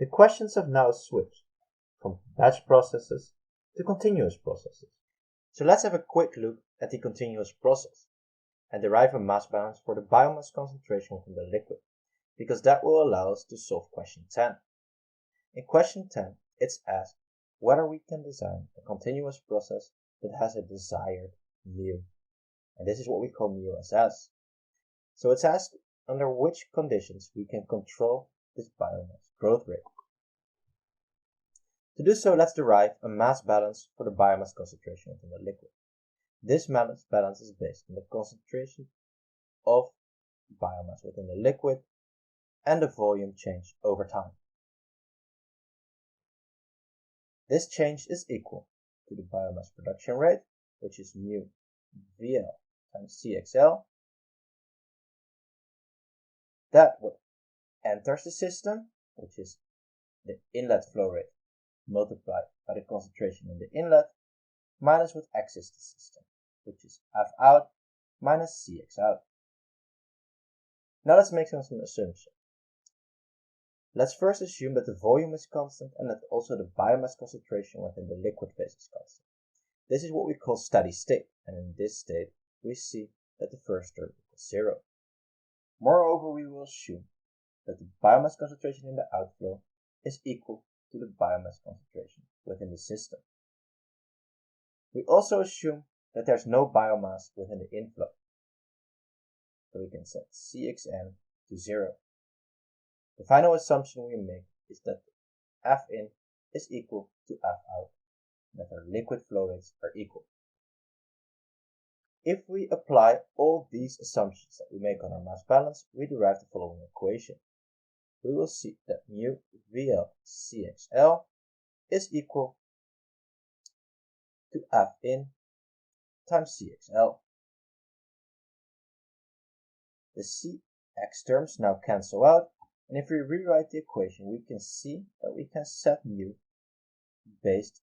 The questions have now switched from batch processes to continuous processes. So let's have a quick look at the continuous process and derive a mass balance for the biomass concentration within the liquid, because that will allow us to solve question 10. In question 10, it's asked whether we can design a continuous process that has a desired mu, and this is what we call mu as S. So it's asked under which conditions we can control this biomass growth rate. To do so, let's derive a mass balance for the biomass concentration within the liquid. This mass balance is based on the concentration of biomass within the liquid and the volume change over time. This change is equal to the biomass production rate, which is mu VL times CXL. That what enters the system, which is the inlet flow rate multiplied by the concentration in the inlet, minus what exits the system, which is F out minus Cx out. Now let's make some assumptions. Let's first assume that the volume is constant and that also the biomass concentration within the liquid phase is constant. This is what we call steady state, and in this state we see that the first term equals 0. Moreover, we will assume that the biomass concentration in the outflow is equal to the biomass concentration within the system. We also assume that there's no biomass within the inflow, so we can set Cxn to 0. The final assumption we make is that Fin is equal to Fout, and that our liquid flow rates are equal. If we apply all these assumptions that we make on our mass balance, we derive the following equation. We will see that mu VL CXL is equal to Fin times CXL. The Cx terms now cancel out, and if we rewrite the equation, we can see that we can set mu based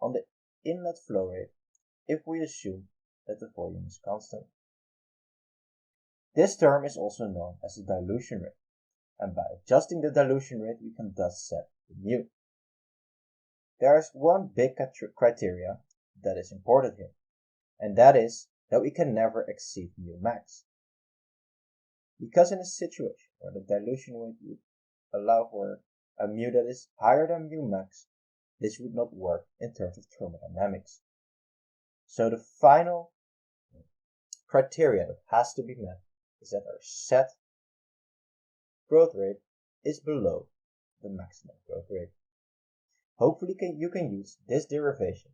on the inlet flow rate if we assume that the volume is constant. This term is also known as the dilution rate, and by adjusting the dilution rate we can thus set the mu. There is one big criteria that is important here, and that is that we can never exceed mu max. Because in a situation where the dilution rate would allow for a mu that is higher than mu max, this would not work in terms of thermodynamics. So the final criteria that has to be met is that our set growth rate is below the maximum growth rate. Hopefully you can use this derivation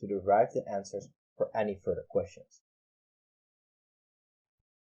to derive the answers for any further questions.